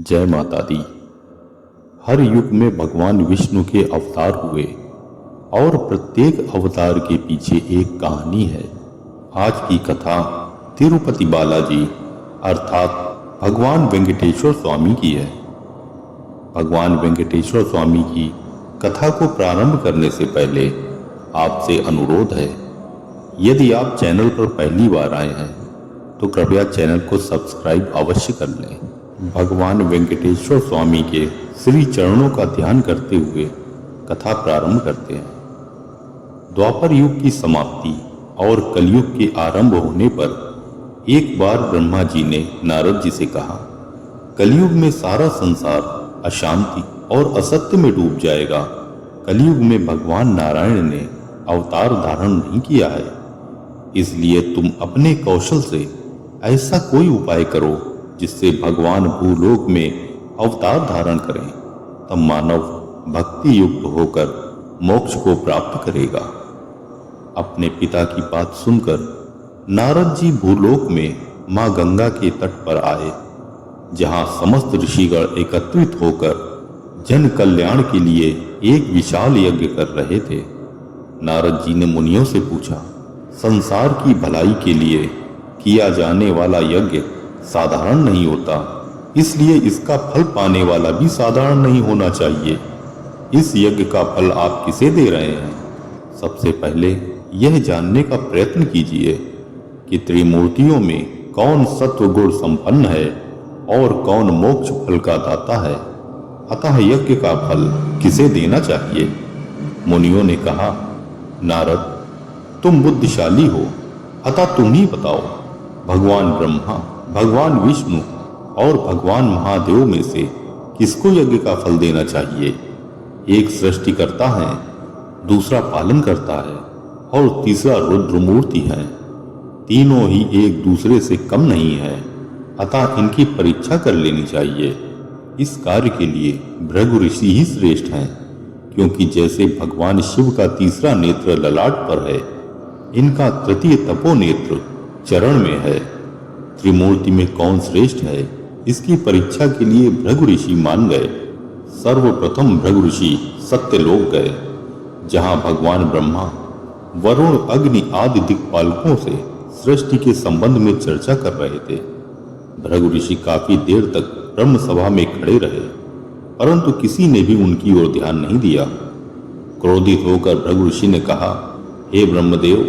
जय माता दी। हर युग में भगवान विष्णु के अवतार हुए और प्रत्येक अवतार के पीछे एक कहानी है। आज की कथा तिरुपति बालाजी अर्थात भगवान वेंकटेश्वर स्वामी की है। भगवान वेंकटेश्वर स्वामी की कथा को प्रारंभ करने से पहले आपसे अनुरोध है, यदि आप चैनल पर पहली बार आए हैं तो कृपया चैनल को सब्सक्राइब अवश्य कर लें। भगवान वेंकटेश्वर स्वामी के श्री चरणों का ध्यान करते हुए कथा प्रारंभ करते हैं। द्वापर युग की समाप्ति और कलयुग के आरंभ होने पर एक बार ब्रह्मा जी ने नारद जी से कहा, कलयुग में सारा संसार अशांति और असत्य में डूब जाएगा। कलयुग में भगवान नारायण ने अवतार धारण नहीं किया है, इसलिए तुम अपने कौशल से ऐसा कोई उपाय करो जिससे भगवान भूलोक में अवतार धारण करें, तब मानव भक्ति युक्त होकर मोक्ष को प्राप्त करेगा। अपने पिता की बात सुनकर नारद जी भूलोक में मां गंगा के तट पर आए, जहां समस्त ऋषिगण एकत्रित होकर जन कल्याण के लिए एक विशाल यज्ञ कर रहे थे। नारद जी ने मुनियों से पूछा, संसार की भलाई के लिए किया जाने वाला यज्ञ साधारण नहीं होता, इसलिए इसका फल पाने वाला भी साधारण नहीं होना चाहिए। इस यज्ञ का फल आप किसे दे रहे हैं? सबसे पहले यह जानने का प्रयत्न कीजिए कि त्रिमूर्तियों में कौन सत्व गुण संपन्न है और कौन मोक्ष फल का दाता है, अतः यज्ञ का फल किसे देना चाहिए? मुनियों ने कहा, नारद, तुम बुद्धिशाली हो, अतः तुम ही बताओ। भगवान ब्रह्मा, भगवान विष्णु और भगवान महादेव में से किसको यज्ञ का फल देना चाहिए? एक सृष्टि करता है, दूसरा पालन करता है और तीसरा रुद्रमूर्ति है। तीनों ही एक दूसरे से कम नहीं है, अतः इनकी परीक्षा कर लेनी चाहिए। इस कार्य के लिए भृगु ऋषि ही श्रेष्ठ हैं, क्योंकि जैसे भगवान शिव का तीसरा नेत्र ललाट पर है, इनका तृतीय तपो नेत्र चरण में है। त्रिमूर्ति में कौन श्रेष्ठ है, इसकी परीक्षा के लिए भृगु ऋषि मान गए। सर्वप्रथम भृगु ऋषि सत्यलोक गए, जहां भगवान ब्रह्मा वरुण, अग्नि आदि दिक्पालकों से सृष्टि के संबंध में चर्चा कर रहे थे। भृगु ऋषि काफी देर तक ब्रह्म सभा में खड़े रहे, परंतु किसी ने भी उनकी ओर ध्यान नहीं दिया। क्रोधित होकर भृगु ऋषि ने कहा, हे ब्रह्मदेव,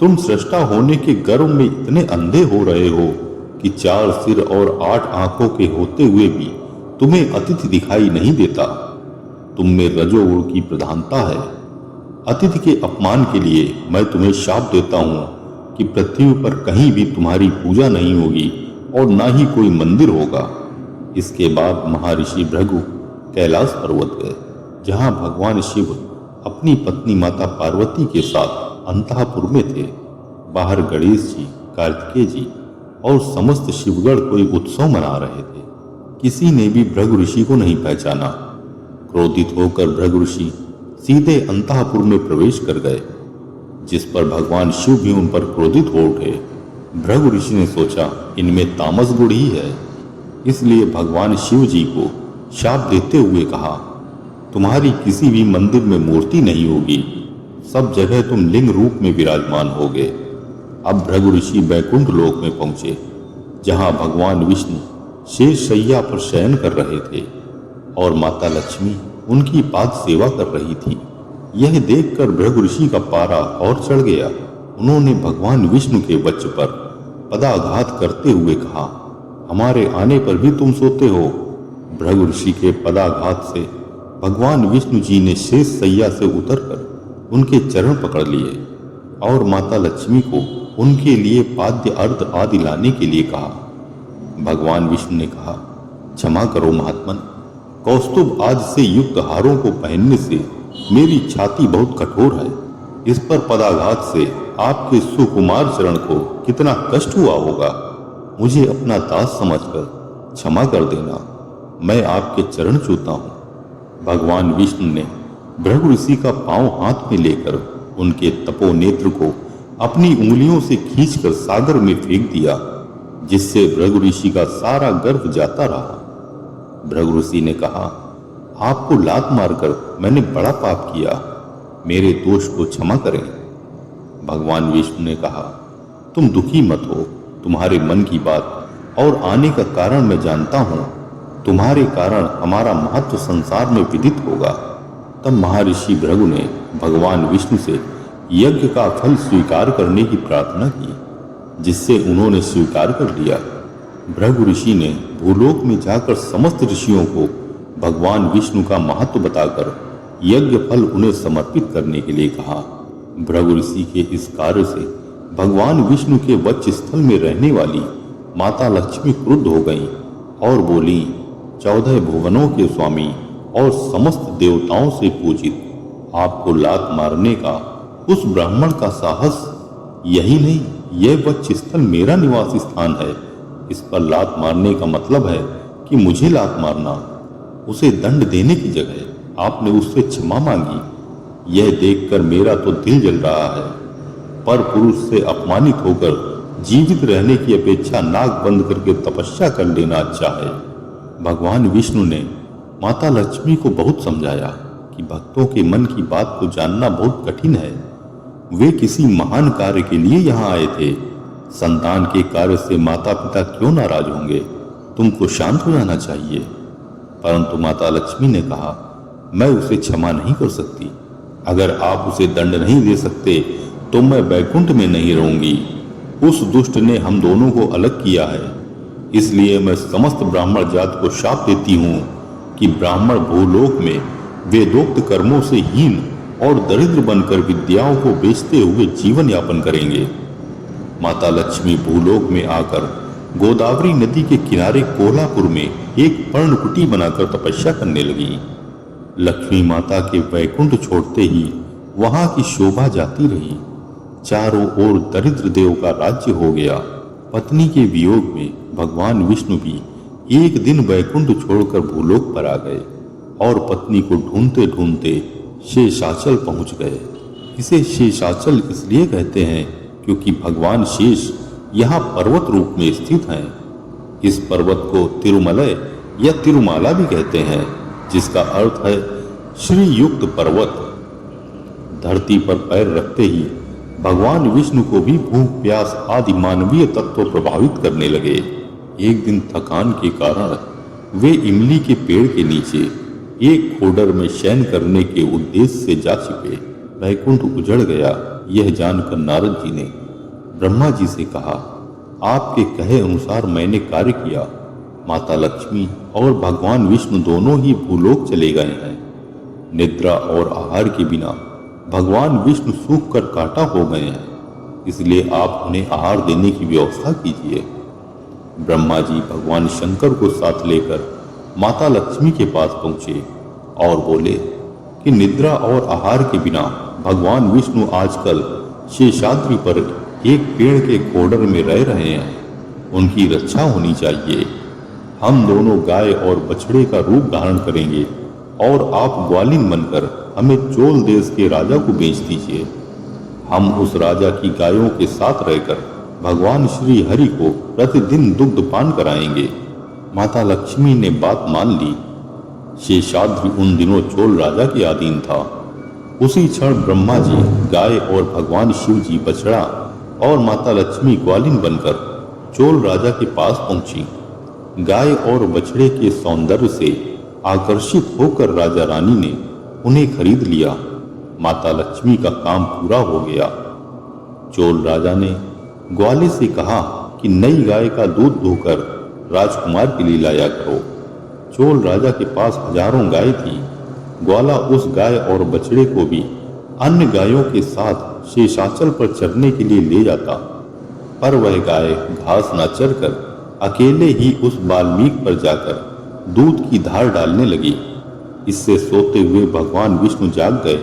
तुम सृष्टा होने के गर्व में इतने अंधे हो रहे हो कि 4 सिर और 8 आंखों के होते हुए भी तुम्हें अतिथि दिखाई नहीं देता। तुम में रजोगुण की प्रधानता है। अतिथि के अपमान के लिए मैं तुम्हें शाप देता हूँ कि पृथ्वी पर कहीं भी तुम्हारी पूजा नहीं होगी और ना ही कोई मंदिर होगा। इसके बाद महर्षि भृगु कैलाश पर्वत गए, जहाँ भगवान शिव अपनी पत्नी माता पार्वती के साथ अंतःपुर में थे। बाहर गणेश जी, कार्तिकेय जी और समस्त शिवगण कोई उत्सव मना रहे थे। किसी ने भी भृगु ऋषि को नहीं पहचाना। क्रोधित होकर भृगु ऋषि सीधे अंतःपुर में प्रवेश कर गए, जिस पर भगवान शिव भी उन पर क्रोधित हो उठे। भृगु ऋषि ने सोचा, इनमें तामस गुण ही है, इसलिए भगवान शिव जी को शाप देते हुए कहा, तुम्हारी किसी भी मंदिर में मूर्ति नहीं होगी, सब जगह तुम लिंग रूप में विराजमान होगे। अब भृगु ऋषि बैकुंठ लोक में पहुंचे, जहां भगवान विष्णु शेष शैया पर शयन कर रहे थे और माता लक्ष्मी उनकी पाद सेवा कर रही थी। यह देखकर भृगु ऋषि का पारा और चढ़ गया। उन्होंने भगवान विष्णु के वक्ष पर पदाघात करते हुए कहा, हमारे आने पर भी तुम सोते हो। भृगु ऋषि के पदाघात से भगवान विष्णु जी ने शेष शैया से उतरकर उनके चरण पकड़ लिए और माता लक्ष्मी को उनके लिए पाद्य अर्घ आदि लाने के लिए कहा। भगवान विष्णु ने कहा, क्षमा करो महात्मन, कौस्तुभ आज से युक्त हारों को पहनने से मेरी छाती बहुत कठोर है। इस पर पदाघात से आपके सुकुमार चरण को कितना कष्ट हुआ होगा। मुझे अपना दास समझकर क्षमा कर देना, मैं आपके चरण छूता हूँ। भगवान विष्णु ने भृगु ऋषि का पांव हाथ में लेकर उनके तपो नेत्र को अपनी उंगलियों से खींचकर सागर में फेंक दिया, जिससे भृगु ऋषि का सारा गर्भ जाता रहा। भृगु ऋषि ने कहा, आपको लात मारकर मैंने बड़ा पाप किया, मेरे दोष को क्षमा करें। भगवान विष्णु ने कहा, तुम दुखी मत हो, तुम्हारे मन की बात और आने का कारण मैं जानता हूं, तुम्हारे कारण हमारा महत्व संसार में विदित होगा। तब महर्षि भृगु ने भगवान विष्णु से यज्ञ का फल स्वीकार करने की प्रार्थना की, जिससे उन्होंने स्वीकार कर लिया। भृगु ऋषि ने भूलोक में जाकर समस्त ऋषियों को भगवान विष्णु का महत्व बताकर यज्ञ फल उन्हें समर्पित करने के लिए कहा। भृगु ऋषि के इस कार्य से भगवान विष्णु के वक्ष स्थल में रहने वाली माता लक्ष्मी क्रुद्ध हो गईं और बोली, 14 भुवनों के स्वामी और समस्त देवताओं से पूजित आपको लात मारने का उस ब्राह्मण का साहस, यही नहीं, यह वक्ष स्थल मेरा निवास स्थान है, इस पर लात मारने का मतलब है कि मुझे लात मारना। उसे दंड देने की जगह आपने उससे क्षमा मांगी। यह देखकर मेरा तो दिल जल रहा है। पर पुरुष से अपमानित होकर जीवित रहने की अपेक्षा नाक बंद करके तपस्या कर लेना अच्छा है। भगवान विष्णु ने माता लक्ष्मी को बहुत समझाया कि भक्तों के मन की बात को जानना बहुत कठिन है। वे किसी महान कार्य के लिए यहाँ आए थे। संतान के कार्य से माता पिता क्यों नाराज होंगे? तुमको शांत हो जाना चाहिए। परंतु माता लक्ष्मी ने कहा, मैं उसे क्षमा नहीं कर सकती। अगर आप उसे दंड नहीं दे सकते तो मैं वैकुंठ में नहीं रहूंगी। उस दुष्ट ने हम दोनों को अलग किया है, इसलिए मैं समस्त ब्राह्मण जात को शाप देती हूँ कि ब्राह्मण भूलोक में वेदोक्त कर्मों से हीन और दरिद्र बनकर विद्याओं को बेचते हुए जीवन यापन करेंगे। माता लक्ष्मी भूलोक में आकर गोदावरी नदी के किनारे कोल्हापुर में एक पर्णकुटी बनाकर तपस्या करने लगी। लक्ष्मी माता के वैकुंठ छोड़ते ही वहां की शोभा जाती रही। चारों ओर दरिद्र देव का राज्य हो गया। पत्नी के वियोग में भगवान विष्णु भी एक दिन वैकुंठ छोड़कर भूलोक पर आ गए और पत्नी को ढूंढते ढूंढते शेषाचल पहुंच गए। इसे शेषाचल इसलिए कहते हैं क्योंकि भगवान शेष यहाँ पर्वत रूप में स्थित हैं। इस पर्वत को तिरुमलय या तिरुमाला भी कहते हैं, जिसका अर्थ है श्रीयुक्त पर्वत। धरती पर पैर रखते ही भगवान विष्णु को भी भूख प्यास आदि मानवीय तत्व प्रभावित करने लगे। एक दिन थकान के कारण वे इमली के पेड़ के नीचे एक खोडर में शयन करने के उद्देश्य से जा छिपे। वैकुंठ उजड़ गया। यह जानकर नारद जी ने ब्रह्मा जी से कहा, आपके कहे अनुसार मैंने कार्य किया। माता लक्ष्मी और भगवान विष्णु दोनों ही भूलोक चले गए हैं। निद्रा और आहार के बिना भगवान विष्णु सूख कर कांटा हो गए हैं, इसलिए आप उन्हें आहार देने की व्यवस्था कीजिए। ब्रह्मा जी भगवान शंकर को साथ लेकर माता लक्ष्मी के पास पहुंचे और बोले कि निद्रा और आहार के बिना भगवान विष्णु आजकल शेषाद्रि पर एक पेड़ के खोडर में रह रहे हैं। उनकी रक्षा होनी चाहिए। हम दोनों गाय और बछड़े का रूप धारण करेंगे और आप ग्वालिन बनकर हमें चोल देश के राजा को बेच दीजिए। हम उस राजा की गायों के साथ रहकर भगवान श्री हरि को प्रतिदिन दुग्ध पान कराएंगे। माता लक्ष्मी ने बात मान ली। शेषाद्रि उन दिनों चोल राजा के अधीन था। उसी क्षण ब्रह्मा जी गाय और भगवान शिव जी बछड़ा और माता लक्ष्मी ग्वालिन बनकर चोल राजा के पास पहुंची। गाय और बछड़े के सौंदर्य से आकर्षित होकर राजा रानी ने उन्हें खरीद लिया। माता लक्ष्मी का काम पूरा हो गया। चोल राजा ने ग्वाले से कहा कि नई गाय का दूध धोकर राजकुमार के लिए लाया करो। चोल राजा के पास हजारों गाय थी। ग्वाला उस गाय और बछड़े को भी अन्य गायों के साथ शेषाचल पर चरने के लिए ले जाता, पर वह गाय घास न चरकर अकेले ही उस वाल्मीकि पर जाकर दूध की धार डालने लगी। इससे सोते हुए भगवान विष्णु जाग गए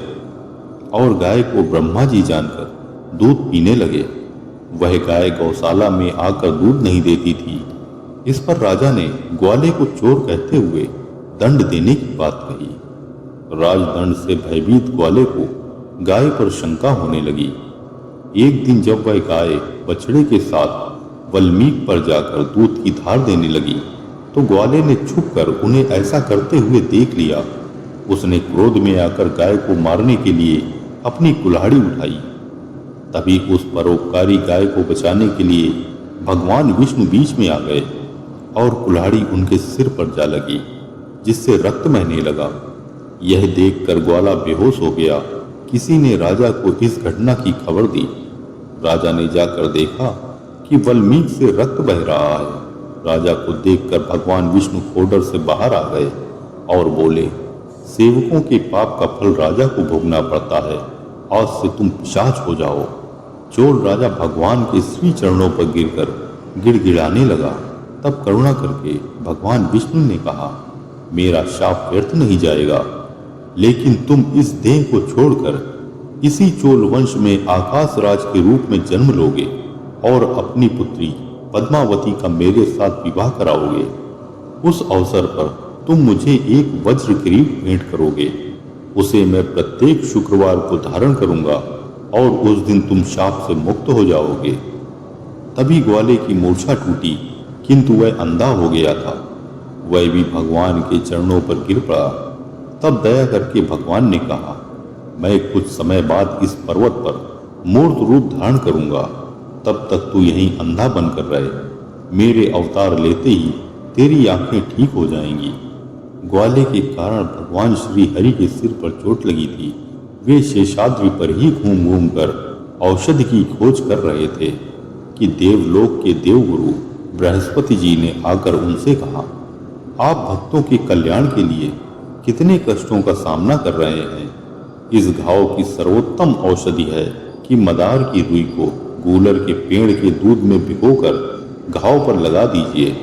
और गाय को ब्रह्मा जी जानकर दूध पीने लगे। वह गाय गौशाला में आकर दूध नहीं देती थी। इस पर राजा ने ग्वाले को चोर कहते हुए दंड देने की बात कही। राजदंड से भयभीत ग्वाले को गाय पर शंका होने लगी। एक दिन जब वह गाय बछड़े के साथ वाल्मीकि पर जाकर दूध की धार देने लगी तो ग्वाले ने छुपकर उन्हें ऐसा करते हुए देख लिया। उसने क्रोध में आकर गाय को मारने के लिए अपनी कुल्हाड़ी उठाई। तभी उस परोपकारी गाय को बचाने के लिए भगवान विष्णु बीच में आ गए और कुल्हाड़ी उनके सिर पर जा लगी, जिससे रक्त बहने लगा। यह देखकर ग्वाला बेहोश हो गया। किसी ने राजा को इस घटना की खबर दी। राजा ने जाकर देखा कि वल्मीक से रक्त बह रहा है। राजा को देखकर भगवान विष्णु खोडर से बाहर आ गए और बोले, सेवकों के पाप का फल राजा को भोगना पड़ता है। आज से तुम पिशाच हो जाओ। चोल राजा भगवान के श्री चरणों पर गिरकर गिड़गिड़ाने लगा। तब करुणा करके भगवान विष्णु ने कहा, मेरा शाप व्यर्थ नहीं जाएगा, लेकिन तुम इस देह को छोड़कर इसी चोल वंश में आकाश राज के रूप में जन्म लोगे और अपनी पुत्री पद्मावती का मेरे साथ विवाह कराओगे। उस अवसर पर तुम मुझे एक वज्र किरीट भेंट करोगे। उसे मैं प्रत्येक शुक्रवार को धारण करूंगा और उस दिन तुम शाप से मुक्त हो जाओगे। तभी ग्वाले की मूर्छा टूटी, किंतु वह अंधा हो गया था। वह भी भगवान के चरणों पर गिर पड़ा। तब दया करके भगवान ने कहा, मैं कुछ समय बाद इस पर्वत पर मूर्त रूप धारण करूंगा। तब तक तू यहीं अंधा बनकर रहे। मेरे अवतार लेते ही तेरी आंखें ठीक हो जाएंगी। ग्वाले के कारण भगवान श्री हरि के सिर पर चोट लगी थी। वे शेषाद्रि पर ही घूम घूम कर औषधि की खोज कर रहे थे कि देवलोक के देवगुरु बृहस्पति जी ने आकर उनसे कहा, आप भक्तों के कल्याण के लिए कितने कष्टों का सामना कर रहे हैं। इस घाव की सर्वोत्तम औषधि है कि मदार की रुई को गूलर के पेड़ के दूध में भिगोकर घाव पर लगा दीजिए।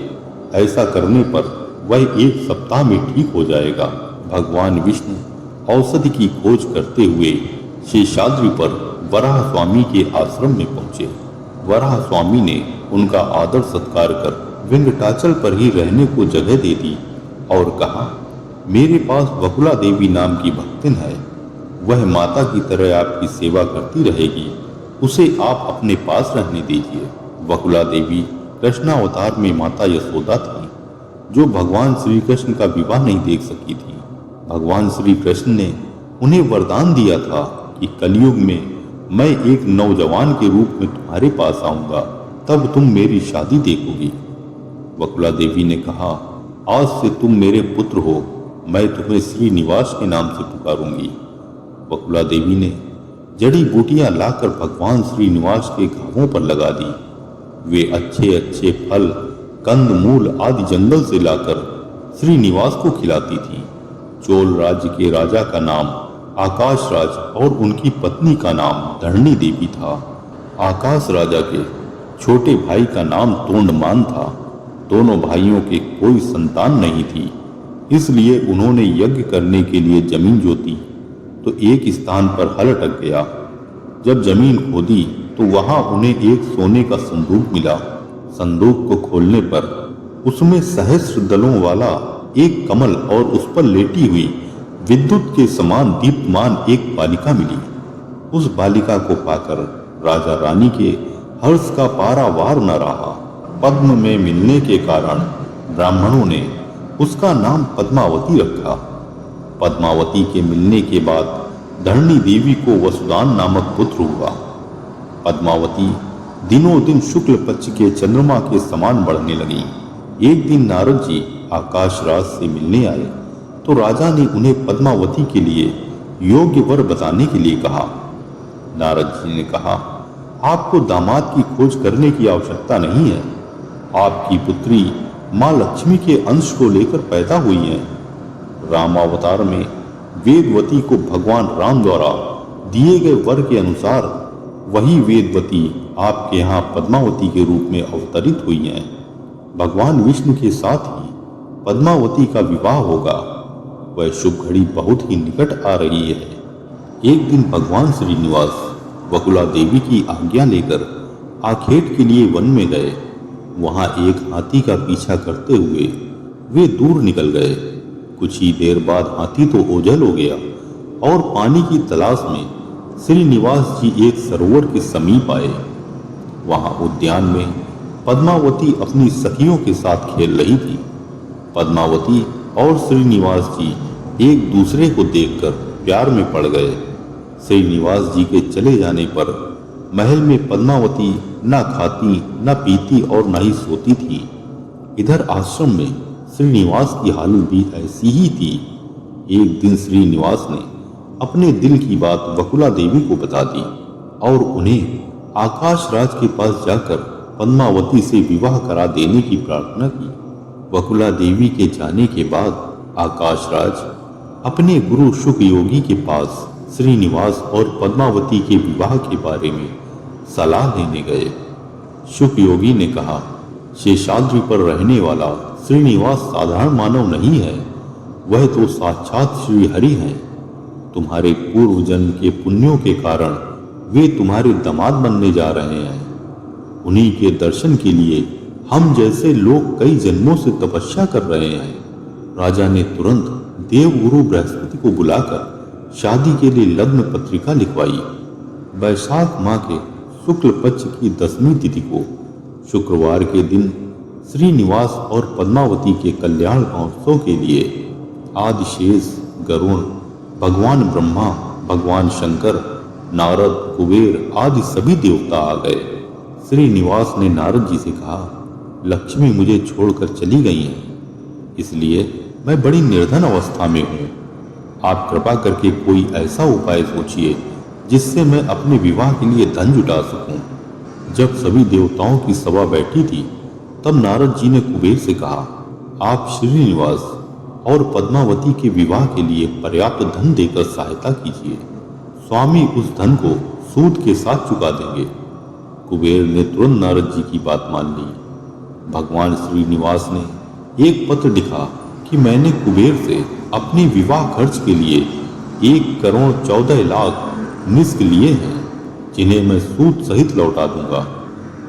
ऐसा करने पर वह 1 सप्ताह में ठीक हो जाएगा। भगवान विष्णु औषधि की खोज करते हुए शेषाद्रि पर वराह स्वामी के आश्रम में पहुंचे। वराह स्वामी ने उनका आदर सत्कार कर विंध्याचल पर ही रहने को जगह दे दी और कहा, मेरे पास बकुला देवी नाम की भक्तिन है। वह माता की तरह आपकी सेवा करती रहेगी। उसे आप अपने पास रहने दीजिए। बकुला देवी कृष्णावतार में माता यशोदा थी, जो भगवान श्री कृष्ण का विवाह नहीं देख सकी थी। भगवान श्री कृष्ण ने उन्हें वरदान दिया था कि कलयुग में मैं एक नौजवान के रूप में तुम्हारे पास आऊंगा, तब तुम मेरी शादी देखोगी। बकुला देवी ने कहा, आज से तुम मेरे पुत्र हो। मैं तुम्हें श्रीनिवास के नाम से पुकारूंगी। बकुला देवी ने जड़ी बूटियां लाकर भगवान श्रीनिवास के घावों पर लगा दी। वे अच्छे अच्छे फल, कंद मूल आदि जंगल से लाकर श्रीनिवास को खिलाती थी। चोल राज्य के राजा का नाम आकाश राज और उनकी पत्नी का नाम धरणी देवी था। आकाश राजा के छोटे भाई का नाम तोंडमान था। दोनों भाइयों के कोई संतान नहीं थी, इसलिए उन्होंने यज्ञ करने के लिए जमीन जोती तो एक स्थान पर हल अटक गया। जब जमीन खोदी तो वहां उन्हें एक सोने का संदूक मिला। संदूक को खोलने पर उसमें सहस्र दलों वाला एक कमल और उस पर लेटी हुई विद्युत के समान दीप्तमान एक बालिका मिली। उस बालिका को पाकर राजा रानी के हर्ष का पारावार न रहा। पद्म में मिलने के कारण ब्राह्मणों ने उसका नाम पद्मावती रखा। पद्मावती के मिलने के बाद धरणी देवी को वसुदान नामक पुत्र हुआ। पद्मावती दिनों दिन शुक्ल पक्ष के चंद्रमा के समान बढ़ने लगी। एक दिन नारद जी आकाश राज से मिलने आए तो राजा ने उन्हें पद्मावती के लिए योग्य वर बताने के लिए कहा। नारद जी ने कहा, आपको दामाद की खोज करने की आवश्यकता नहीं है। आपकी पुत्री माँ लक्ष्मी के अंश को लेकर पैदा हुई है। रामावतार में वेदवती को भगवान राम द्वारा दिए गए वर के अनुसार वही वेदवती आपके यहाँ पद्मावती के रूप में अवतरित हुई हैं। भगवान विष्णु के साथ ही पद्मावती का विवाह होगा। वह शुभ घड़ी बहुत ही निकट आ रही है। एक दिन भगवान श्रीनिवास बकुला देवी की आज्ञा लेकर आखेट के लिए वन में गए। वहां एक हाथी का पीछा करते हुए वे दूर निकल गए। कुछ ही देर बाद हाथी तो ओझल हो गया और पानी की तलाश में श्रीनिवास जी एक सरोवर के समीप आए। वहां उद्यान में पद्मावती अपनी सखियों के साथ खेल रही थी। पद्मावती और श्रीनिवास जी एक दूसरे को देखकर प्यार में पड़ गए। श्रीनिवास जी के चले जाने पर महल में पद्मावती न खाती न पीती और न ही सोती थी। इधर आश्रम में श्रीनिवास की हालत भी ऐसी ही थी। एक दिन श्रीनिवास ने अपने दिल की बात वकुला देवी को बता दी और उन्हें आकाश राज के पास जाकर पद्मावती से विवाह करा देने की प्रार्थना की। वकुला देवी के जाने के बाद आकाश राज अपने गुरु शुक योगी के पास श्रीनिवास और पद्मावती के विवाह के बारे में सलाह लेने गए। शुक योगी ने कहा, शेषाद्रि पर रहने वाला श्रीनिवास साधारण मानव नहीं है, वह तो साक्षात श्री हरि हैं। तुम्हारे पूर्व जन्म के पुण्यों के कारण वे तुम्हारे दामाद बनने जा रहे हैं। उन्हीं के दर्शन के लिए हम जैसे लोग कई जन्मों से तपस्या कर रहे हैं। राजा ने तुरंत देवगुरु बृहस्पति को बुलाकर शादी के लिए लग्न पत्रिका लिखवाई। वैशाख माह के शुक्ल पक्ष की 10वीं तिथि को शुक्रवार के दिन श्रीनिवास और पद्मावती के कल्याण महोत्सव के लिए आदिशेष, गरुण, भगवान ब्रह्मा, भगवान शंकर, नारद, कुबेर आदि सभी देवता आ गए। श्रीनिवास ने नारद जी से कहा, लक्ष्मी मुझे छोड़कर चली गई हैं, इसलिए मैं बड़ी निर्धन अवस्था में हूँ। आप कृपा करके कोई ऐसा उपाय सोचिए जिससे मैं अपने विवाह के लिए धन जुटा सकूं। जब सभी देवताओं की सभा बैठी थी तब नारद जी ने कुबेर से कहा, आप श्रीनिवास और पद्मावती के विवाह के लिए पर्याप्त धन देकर सहायता कीजिए। स्वामी उस धन को सूद के साथ चुका देंगे। कुबेर ने तुरंत नारद जी की बात मान ली। भगवान श्रीनिवास ने एक पत्र लिखा कि मैंने कुबेर से अपने विवाह खर्च के लिए 1,14,00,000 निष्क लिए हैं, जिन्हें मैं सूद सहित लौटा दूंगा।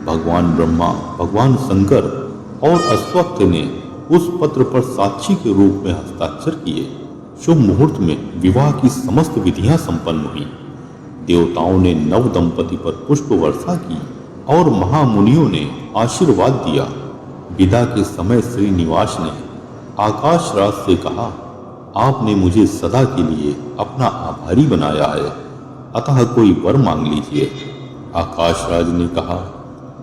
भगवान ब्रह्मा, भगवान शंकर और अश्वत्थ ने उस पत्र पर साक्षी के रूप में हस्ताक्षर किए। शुभ मुहूर्त में विवाह की समस्त विधियां संपन्न हुई। देवताओं ने नव दंपति पर पुष्प वर्षा की और महामुनियों ने आशीर्वाद दिया। विदा के समय श्रीनिवास ने आकाश राज से कहा, आपने मुझे सदा के लिए अपना आभारी बनाया है, अतः कोई वर मांग लीजिए। आकाश राज ने कहा,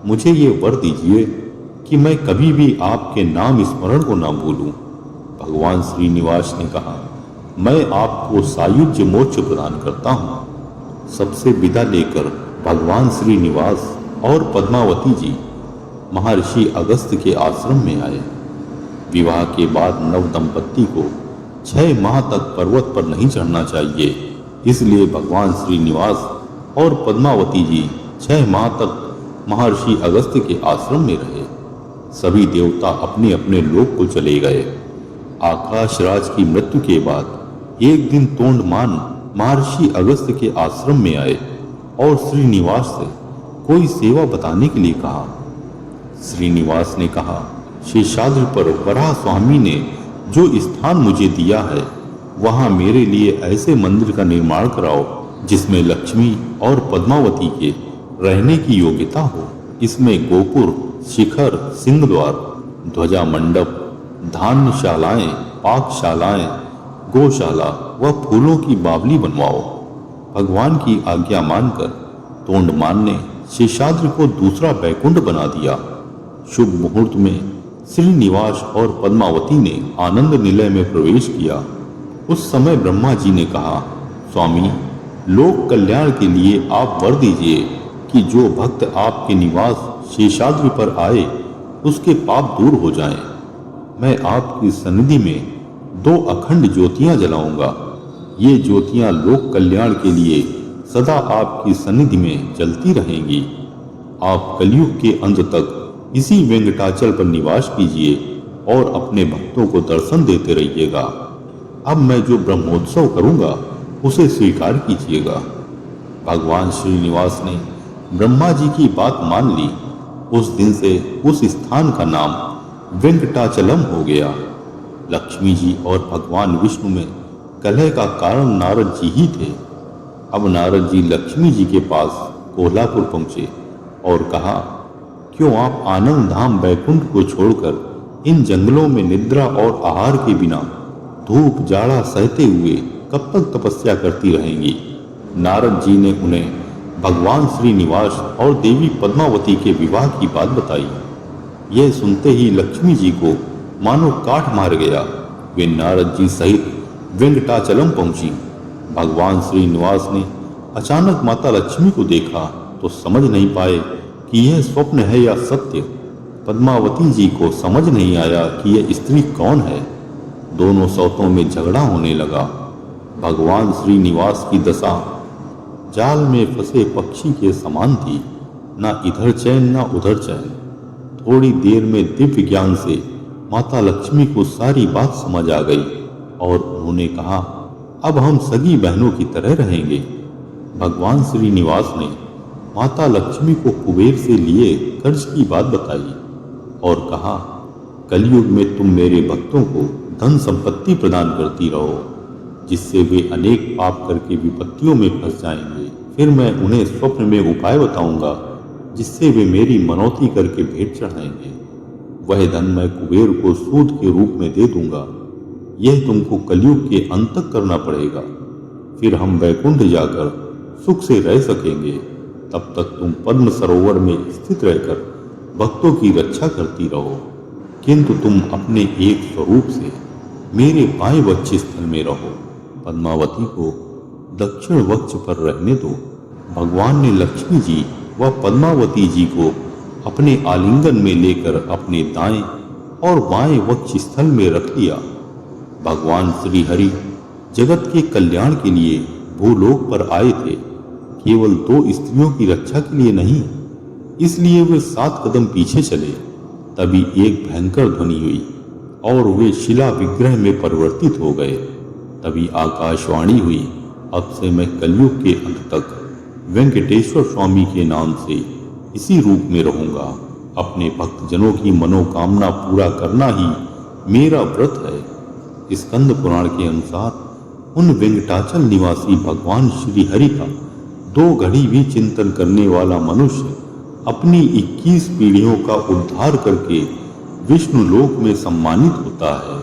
मुझे ये वर दीजिए कि मैं कभी भी आपके नाम स्मरण को ना भूलूं। भगवान श्रीनिवास ने कहा, मैं आपको सायुज्य मोक्ष प्रदान करता हूँ। सबसे विदा लेकर भगवान श्रीनिवास और पद्मावती जी महर्षि अगस्त्य के आश्रम में आए। विवाह के बाद नव दंपत्ति को 6 माह तक पर्वत पर नहीं चढ़ना चाहिए, इसलिए भगवान श्रीनिवास और पद्मावती जी 6 माह तक महर्षि अगस्त्य के आश्रम में रहे। सभी देवता अपने अपने लोक को चले गए। आकाश राज की मृत्यु के बाद एक दिन तोंडमान महर्षि अगस्त्य के आश्रम में आए और श्रीनिवास से कोई सेवा बताने के लिए कहा। श्रीनिवास ने कहा, शेषाद्रि पर वराह स्वामी ने जो स्थान मुझे दिया है वहां मेरे लिए ऐसे मंदिर का निर्माण कराओ जिसमें लक्ष्मी और पद्मावती के रहने की योग्यता हो। इसमें गोपुर, शिखर, सिंहद्वार, ध्वजा मंडप, धान्यशालाएं, पाकशालाएं, गौशाला व फूलों की बावली बनवाओ। भगवान की आज्ञा मानकर तोंडमान ने शेषाद्रि को दूसरा बैकुंठ बना दिया। शुभ मुहूर्त में श्रीनिवास और पद्मावती ने आनंद निलय में प्रवेश किया। उस समय ब्रह्मा जी ने कहा, स्वामी, लोक कल्याण के लिए आप वर दीजिए कि जो भक्त आपके निवास शेषाद्रि पर आए उसके पाप दूर हो जाएं। मैं आपकी सन्निधि में 2 अखंड ज्योतियां जलाऊंगा। ये ज्योतियां लोक कल्याण के लिए सदा आपकी सन्निधि में जलती रहेंगी। आप कलयुग के अंत तक इसी वेंकटाचल पर निवास कीजिए और अपने भक्तों को दर्शन देते रहिएगा। अब मैं जो ब्रह्मोत्सव करूंगा उसे स्वीकार कीजिएगा। भगवान श्रीनिवास ने ब्रह्मा जी की बात मान ली। उस दिन से उस स्थान का नाम वेंकटाचलम हो गया। लक्ष्मी जी और भगवान विष्णु में कलह का कारण नारद जी ही थे। अब नारद जी लक्ष्मी जी के पास कोल्हापुर पहुंचे और कहा, क्यों आप आनंद धाम बैकुंठ को छोड़कर इन जंगलों में निद्रा और आहार के बिना धूप जाड़ा सहते हुए कब तक तपस्या करती रहेंगी। नारद जी ने उन्हें भगवान श्रीनिवास और देवी पद्मावती के विवाह की बात बताई। यह सुनते ही लक्ष्मी जी को मानो काठ मार गया। वे नारद जी सहित वेंकटाचलम पहुंची। भगवान श्रीनिवास ने अचानक माता लक्ष्मी को देखा तो समझ नहीं पाए कि यह स्वप्न है या सत्य। पद्मावती जी को समझ नहीं आया कि यह स्त्री कौन है। दोनों सौतों में झगड़ा होने लगा। भगवान श्रीनिवास की दशा जाल में फंसे पक्षी के समान थी, ना इधर चैन ना उधर चैन। थोड़ी देर में दिव्य ज्ञान से माता लक्ष्मी को सारी बात समझ आ गई और उन्होंने कहा, अब हम सगी बहनों की तरह रहेंगे। भगवान श्रीनिवास ने माता लक्ष्मी को कुबेर से लिए कर्ज की बात बताई और कहा, कलयुग में तुम मेरे भक्तों को धन संपत्ति प्रदान करती रहो, जिससे वे अनेक पाप करके विपत्तियों में फंस जाएंगे। फिर मैं उन्हें स्वप्न में उपाय बताऊंगा जिससे वे मेरी मनौती करके भेंट चढ़ाएंगे। वह धन मैं कुबेर को सूद के रूप में दे दूंगा। यह तुमको कलयुग के अंत तक करना पड़ेगा, फिर हम वैकुंठ जाकर सुख से रह सकेंगे। तब तक तुम पद्म सरोवर में स्थित रहकर भक्तों की रक्षा करती रहो, किंतु तुम अपने एक स्वरूप से मेरे बाएं वक्ष स्थल में रहो। पद्मावती को दक्षिण वक्ष पर रहने दो। भगवान ने लक्ष्मी जी व पद्मावती जी को अपने आलिंगन में लेकर अपने दाएं और बाएं वक्ष स्थल में रख लिया। भगवान श्री हरि जगत के कल्याण के लिए भूलोक पर आए थे, केवल 2 स्त्रियों की रक्षा के लिए नहीं। इसलिए वे 7 कदम पीछे चले। तभी एक भयंकर ध्वनि हुई और वे शिला विग्रह में परिवर्तित हो गए। तभी आकाशवाणी हुई, अब से मैं कलयुग के अंत तक वेंकटेश्वर स्वामी के नाम से इसी रूप में रहूंगा। अपने भक्तजनों की मनोकामना पूरा करना ही मेरा व्रत है। स्कंद पुराण के अनुसार उन वेंकटाचल निवासी भगवान श्री हरि का 2 घड़ी भी चिंतन करने वाला मनुष्य अपनी 21 पीढ़ियों का उद्धार करके विष्णु लोक में सम्मानित होता है।